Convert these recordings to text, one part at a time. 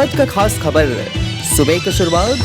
आज का खास खबर, सुबह की शुरुआत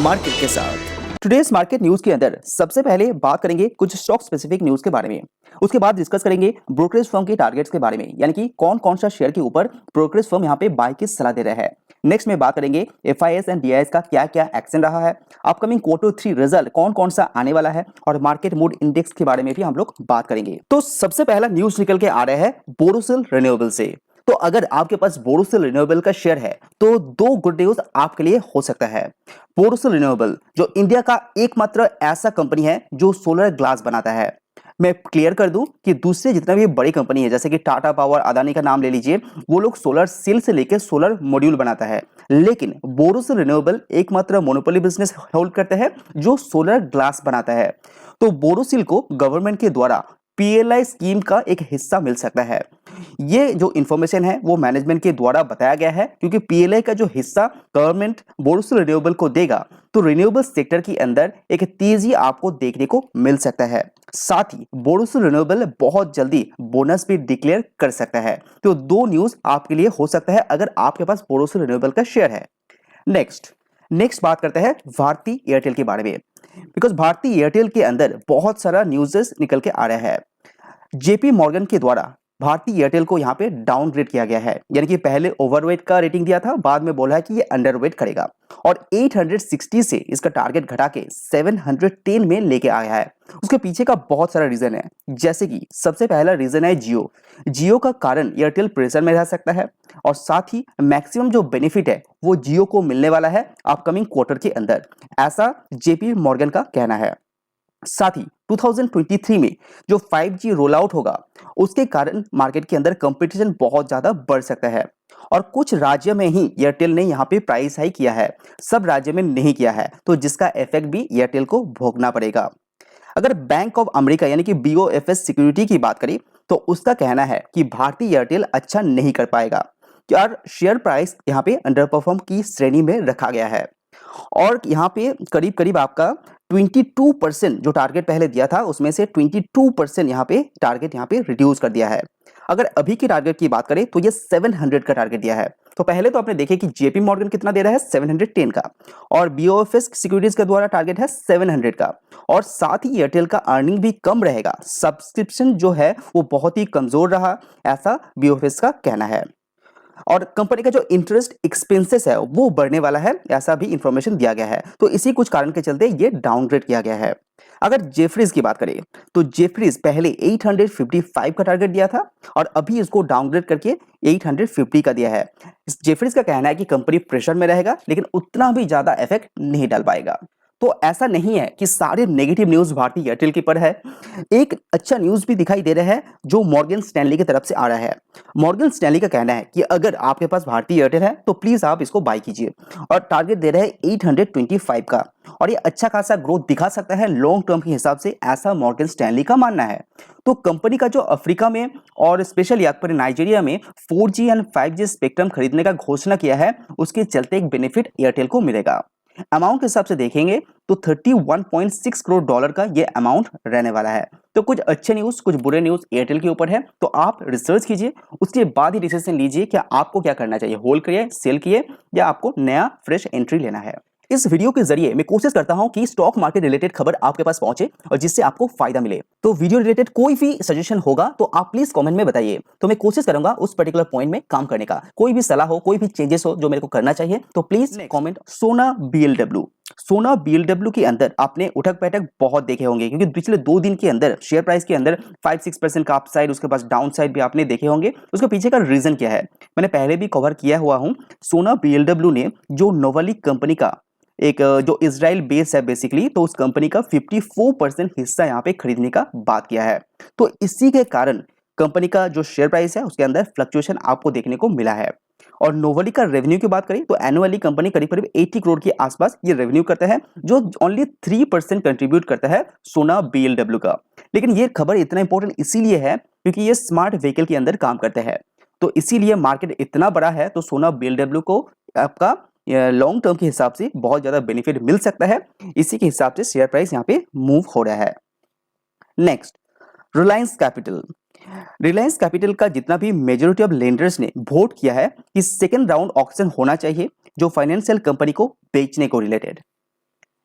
मार्केट के साथ। टुडेस मार्केट न्यूज के अंदर सबसे पहले बात करेंगे कुछ स्टॉक स्पेसिफिक न्यूज के बारे में। उसके बाद डिस्कस करेंगे ब्रोकरेज फर्म के टारगेट्स के बारे में, यानी कि कौन कौन सा शेयर के ऊपर ब्रोकरेज फर्म यहाँ पे बाय की सलाह दे रहा है। नेक्स्ट में बात करेंगे एफआईएस एंड डीआईएस का क्या क्या एक्शन रहा है, अपकमिंग Q3 रिजल्ट कौन कौन सा आने वाला है, और मार्केट मूड इंडेक्स के बारे में भी हम लोग बात करेंगे। तो सबसे पहला न्यूज निकल के आ रहा है बोरोसिल रिन्यूएबल से। तो अगर आपके पास बोरोसिल रिन्यूएबल का शेयर है तो दो गुड न्यूज आपके लिए हो सकता है। बोरोसिल रिन्यूएबल जो इंडिया का एकमात्र ऐसा कंपनी है जो सोलर ग्लास बनाता है। मैं क्लियर कर दूं कि दूसरे जितना भी बड़ी कंपनी है जैसे कि टाटा पावर, अदानी का नाम ले लीजिए, वो लोग सोलर सेल से लेकर सोलर मॉड्यूल बनाता है, लेकिन बोरोसिल रिन्यूएबल एकमात्र मोनोपोली बिजनेस होल्ड करता है जो सोलर ग्लास बनाता है। तो बोरोसिल को गवर्नमेंट के द्वारा पीएलआई स्कीम का एक हिस्सा मिल सकता है। ये जो इंफॉर्मेशन है वो मैनेजमेंट के द्वारा बताया गया है, क्योंकि पीएलआई का जो हिस्सा गवर्नमेंट बोरोसिल रिन्यूएबल को देगा तो रिन्यूएबल सेक्टर के अंदर एक तेजी आपको देखने को मिल सकता है। साथ ही बोरोसिल रिन्यूएबल बहुत जल्दी बोनस भी डिक्लेयर कर सकता है। तो दो न्यूज आपके लिए हो सकता है अगर आपके पास बोरोसिल रिन्यूएबल का शेयर है। नेक्स्ट बात करते हैं भारती एयरटेल के बारे में, बिकॉज भारती एयरटेल के अंदर बहुत सारा न्यूज़ेस निकल के आ रहा है। जेपी मॉर्गन के द्वारा भारती एयरटेल को यहाँ पे डाउनग्रेड किया गया है, यानी कि पहले ओवरवेट का रेटिंग दिया था, बाद में बोला है कि ये अंडरवेट करेगा, और 860 से इसका टारगेट घटा के 710 में लेके आया है। उसके पीछे का बहुत सारा रीजन है, जैसे कि सबसे पहला रीजन है जियो का कारण एयरटेल प्रेशर में रह सकता है, और साथ ही मैक्सिमम जो बेनिफिट है वो जियो को मिलने वाला है अपकमिंग क्वार्टर के अंदर, ऐसा जेपी मॉर्गन का कहना है। साथ ही 2023 में जो 5G रोल आउट होगा उसके कारण मार्केट के अंदर कंपटीशन बहुत ज्यादा बढ़ सकता है, और कुछ राज्य में ही एयरटेल ने यहाँ पे प्राइस हाइक किया है, सब राज्य में नहीं किया है, तो जिसका इफेक्ट भी एयरटेल को भोगना पड़ेगा। अगर बैंक ऑफ अमेरिका यानी कि BOFS सिक्योरिटी की बात करें तो उसका कहना है कि भारतीय एयरटेल अच्छा नहीं कर पाएगा, और शेयर प्राइस यहाँ पे अंडर परफॉर्म की श्रेणी में रखा गया है, और यहाँ पे करीब करीब आपका 22% जो टारगेट पहले दिया था उसमें से 22% यहाँ पे टारगेट यहाँ पे रिड्यूस कर दिया है। अगर अभी की टारगेट की बात करें तो ये 700 का टारगेट दिया है। तो पहले तो आपने देखे कि जेपी मॉर्गन कितना दे रहा है, 710 का, और BOFS सिक्योरिटीज के द्वारा टारगेट है 700 का, और साथ ही एयरटेल का अर्निंग भी कम रहेगा, सब्सक्रिप्शन जो है वो बहुत ही कमजोर रहा, ऐसा BOFS का कहना है, और कंपनी का जो इंटरेस्ट एक्सपेंसेस है वो बढ़ने वाला है, ऐसा भी इंफॉर्मेशन दिया गया है। तो इसी कुछ कारण के चलते ये डाउनग्रेड किया गया है। अगर जेफरीज की बात करें तो जेफरीज पहले 855 का टारगेट दिया था, और अभी इसको डाउनग्रेड करके 850 का दिया है। जेफरीज का कहना है कि कंपनी प्रेशर में रहेगा, लेकिन उतना भी ज्यादा इफेक्ट नहीं डाल पाएगा। तो ऐसा नहीं है कि सारे नेगेटिव न्यूज भारती एयरटेल के पर है, एक अच्छा न्यूज भी दिखाई दे रहा है जो मॉर्गन स्टैनली की तरफ से आ रहा है। मॉर्गन स्टैनली का कहना है कि अगर आपके पास भारती एयरटेल है तो प्लीज आप इसको बाय कीजिए, और टारगेट दे रहे हैं 825 का, और ये अच्छा खासा ग्रोथ दिखा सकता है लॉन्ग टर्म के हिसाब से, ऐसा मॉर्गन स्टैनली का मानना है। तो कंपनी का जो अफ्रीका में और स्पेशली नाइजीरिया में 4G एंड 5G स्पेक्ट्रम खरीदने का घोषणा किया है, उसके चलते एक बेनिफिट एयरटेल को मिलेगा। अमाउंट के हिसाब से देखेंगे तो $31.6 करोड़ का ये अमाउंट रहने वाला है। तो कुछ अच्छे न्यूज कुछ बुरे न्यूज एयरटेल के ऊपर है, तो आप रिसर्च कीजिए, उसके बाद ही डिसीजन लीजिए कि आपको क्या करना चाहिए, होल्ड करिए, सेल किए, या आपको नया फ्रेश एंट्री लेना है। इस वीडियो के जरिए मैं कोशिश करता हूं कि स्टॉक मार्केट रिलेटेड खबर आपके पास पहुंचे और जिससे आपको फायदा मिले। तो वीडियो रिलेटेड कोई भी सजेशन होगा तो आप प्लीज कमेंट में बताइए, तो मैं कोशिश करूंगा उस पर्टिकुलर पॉइंट में काम करने का। कोई भी सलाह हो, कोई भी चेंजेस हो जो मेरे को करना चाहिए, तो प्लीज कमेंट। सोना BLW के अंदर आपने उठक बैठक बहुत देखे होंगे, क्योंकि पिछले 2 दिन के अंदर शेयर प्राइस के अंदर 5-6% का अपसाइड, उसके पास डाउन साइड भी आपने देखे होंगे। उसके पीछे का रीजन क्या है मैंने पहले भी कवर किया हुआ हूं। सोना BLW ने जो नोवालिक कंपनी का एक जो इजराइल बेस है बेसिकली, तो उस कंपनी का 54% हिस्सा यहाँ पे खरीदने का बात किया है। तो इसी के कारण कंपनी का जो शेयर प्राइस है उसके अंदर फ्लक्चुएशन आपको देखने को मिला है। और नोवाली का रेवेन्यू की बात करें तो एनुअली कंपनी करीब करीब 80 करोड़ के आसपास ये रेवेन्यू करता है, जो ओनली 3% कंट्रीब्यूट करता है सोना BLW का। लेकिन ये खबर इतना इंपॉर्टेंट इसीलिए है क्योंकि ये स्मार्ट व्हीकल के अंदर काम करता है, तो इसीलिए मार्केट इतना बड़ा है, तो सोना BLW को आपका लॉन्ग टर्म के हिसाब से बहुत ज्यादा बेनिफिट मिल सकता है। इसी के हिसाब से शेयर प्राइस यहाँ पे मूव हो रहा है। Next, Reliance capital. Reliance capital का जितना भी मेजॉरिटी ऑफ लेंडर्स ने वोट किया है कि सेकेंड राउंड ऑक्शन होना चाहिए जो फाइनेंशियल कंपनी को बेचने को related.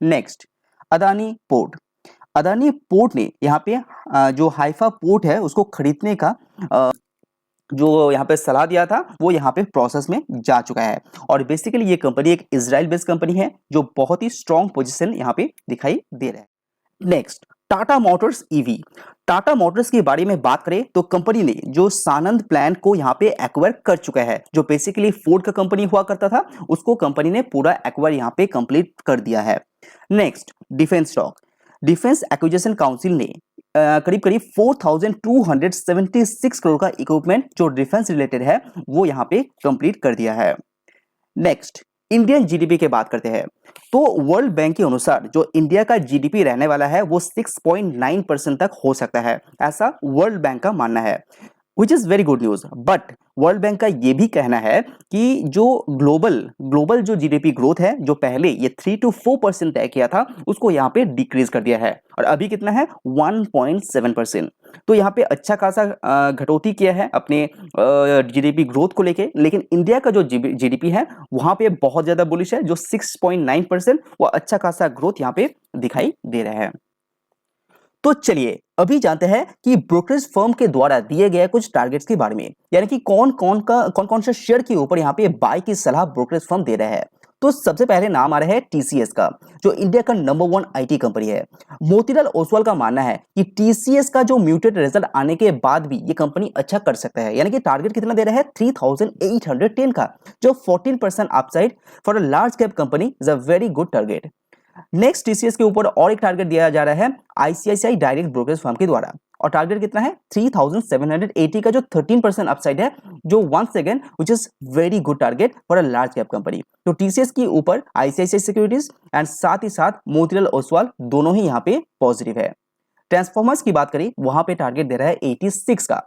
Next, Adani port. Adani port ने यहाँ पे जो हाइफा पोर्ट है उसको खरीदने का जो यहाँ पे सलाह दिया था वो यहाँ पे प्रोसेस में जा चुका है। और बेसिकली ये कंपनी एक इजराइल बेस्ड कंपनी है जो बहुत ही स्ट्रॉन्ग पोजीशन यहाँ पे दिखाई दे रहा है। Next, Tata Motors EV. Tata Motors के बारे में बात करें तो कंपनी ने जो सानंद प्लांट को यहाँ पे एक्वायर कर चुका है, जो बेसिकली फोर्ड का कंपनी हुआ करता था उसको कंपनी ने पूरा एक्वायर यहाँ पे कंप्लीट कर दिया है। Next, defence stock. Defence acquisition council ने करीब करीब 4276 करोड़ का इक्विपमेंट जो डिफेंस रिलेटेड है वो यहाँ पे कंप्लीट कर दिया है। नेक्स्ट, इंडियन जीडीपी की बात करते हैं तो वर्ल्ड बैंक के अनुसार जो इंडिया का जीडीपी रहने वाला है वो 6.9% तक हो सकता है, ऐसा वर्ल्ड बैंक का मानना है, which is very good news. But world bank का ये भी कहना है कि जो ग्लोबल जो जीडीपी ग्रोथ है जो पहले ये 3 to 4% तय किया था उसको यहाँ पे डिक्रीज कर दिया है और अभी कितना है 1.7%। तो यहाँ पे अच्छा खासा घटौती किया है अपने जीडीपी ग्रोथ को लेके, लेकिन इंडिया का जो जीडीपी है वहां पे बहुत ज्यादा बुलिश है, जो 6.9% वो अच्छा खासा ग्रोथ यहाँ पे दिखाई दे रहा है। तो चलिए अभी जानते हैं कि ब्रोकरेज फर्म के द्वारा दिए गए कुछ टारगेट्स के बारे में, यानी कि कौन कौन से शेयर के ऊपर यहाँ पे बाय की सलाह ब्रोकरेज फर्म दे रहा है। तो सबसे पहले नाम आ रहा है टीसीएस का, जो इंडिया का नंबर 1 आईटी कंपनी है। मोतीलाल ओसवाल का मानना है कि टीसीएस का जो म्यूटेड रिजल्ट आने के बाद भी ये कंपनी अच्छा कर सकता है, यानी कि टारगेट कितना दे रहा है 3810 का, जो 14% upside for a large cap company is a very good target. Next, TCS के ऊपर और एक टारगेट दिया जा रहा है आईसीआईसीआई डायरेक्ट ब्रोकरेज फर्म के द्वारा, और टारगेट कितना है 3780 का, जो 13% अपसाइड है, जो once again which is very good target for a large cap company. तो टीसीएस के ऊपर आईसीआईसीआई सिक्योरिटीज एंड साथ ही साथ मोतीलाल ओसवाल दोनों ही यहाँ पे पॉजिटिव है। ट्रांसफॉर्मर्स की बात करें वहां पे टारगेट दे रहा है 86 का।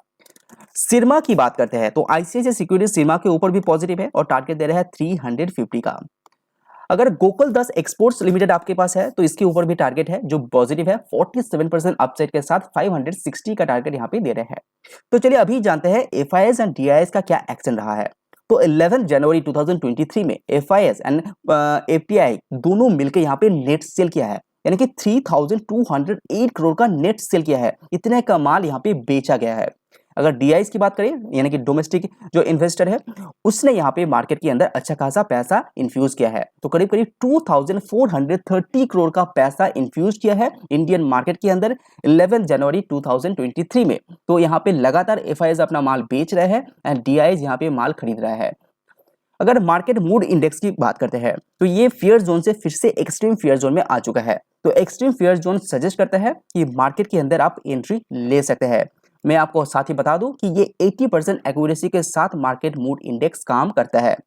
सिरमा की बात करते हैं तो आईसीआईसीआई सिक्योरिटीज सिरमा के ऊपर भी पॉजिटिव है और टारगेट दे रहा है 350 का। अगर गोकुल दास एक्सपोर्ट्स लिमिटेड आपके पास है तो इसके ऊपर भी टारगेट है जो पॉजिटिव है, 47% अपसाइड के साथ 560 का टारगेट यहाँ पे दे रहे हैं। तो चलिए अभी जानते हैं एफआईएस एंड डीआईएस का क्या एक्शन रहा है। तो 11 जनवरी 2023 में एफआईएस एंड एफटीआई दोनों मिलकर यहाँ पे नेट सेल किया है, यानी कि 3208 करोड़ का नेट सेल किया है। इतने का माल यहाँ पे बेचा गया है। अगर डीआईएस की बात करें यानी कि डोमेस्टिक जो इन्वेस्टर है उसने यहाँ पे मार्केट के अंदर अच्छा खासा पैसा इन्फ्यूज किया है, तो करीब करीब 2430 करोड़ का पैसा इन्फ्यूज किया है इंडियन मार्केट के अंदर 11 जनवरी 2023 में। तो यहाँ पे लगातार एफआईआईज अपना माल बेच रहे हैं एंड डीआईएस यहाँ पे माल खरीद रहा है। अगर मार्केट मूड इंडेक्स की बात करते हैं तो ये फियर जोन से फिर से एक्सट्रीम फियर जोन में आ चुका है। तो एक्सट्रीम फियर जोन सजेस्ट करता है कि मार्केट के अंदर आप एंट्री ले सकते हैं। मैं आपको साथ ही बता दूं कि ये 80% एक्यूरेसी के साथ मार्केट मूड इंडेक्स काम करता है।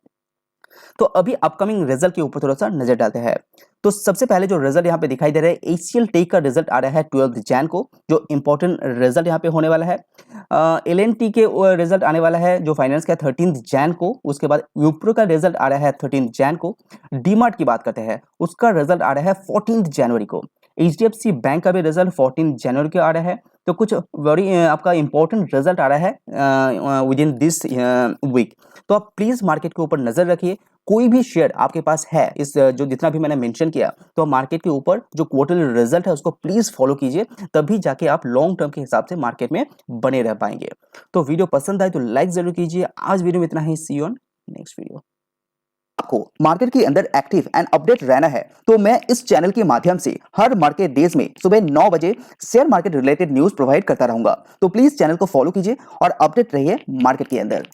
तो अभी अपकमिंग रिजल्ट के ऊपर थोड़ा सा नजर डालते हैं। तो सबसे पहले जो रिजल्ट यहाँ पे दिखाई दे रहा है एचसीएल टेक का रिजल्ट आ रहा है 12 जैन को, जो इंपॉर्टेंट रिजल्ट यहाँ पे होने वाला है। एलएनटी के रिजल्ट आने वाला है जो फाइनेंस का 13 जैन को। उसके बाद विप्रो का रिजल्ट आ रहा है 13 जैन को। डीमार्ट की बात करते हैं उसका रिजल्ट आ रहा है 14 जनवरी को। एचडीएफसी बैंक का भी रिजल्ट 14 जनवरी को आ रहा है। तो कुछ बड़ी आपका इंपॉर्टेंट रिजल्ट आ रहा है विद इन दिस वीक। तो आप प्लीज मार्केट के ऊपर नजर रखिए। कोई भी शेयर आपके पास है इस जो जितना भी मैंने मेंशन किया, तो मार्केट के ऊपर जो क्वार्टरली रिजल्ट है उसको प्लीज फॉलो कीजिए, तभी जाके आप लॉन्ग टर्म के हिसाब से मार्केट में बने रह पाएंगे। तो वीडियो पसंद आए तो लाइक जरूर कीजिए। आज वीडियो में इतना ही। सी यू ऑन नेक्स्ट वीडियो। आपको मार्केट के अंदर एक्टिव एंड अपडेट रहना है तो मैं इस चैनल के माध्यम से हर मार्केट डेज में सुबह 9 बजे share market related news provide करता रहूंगा। तो प्लीज चैनल को फॉलो कीजिए और अपडेट रहिए मार्केट के अंदर।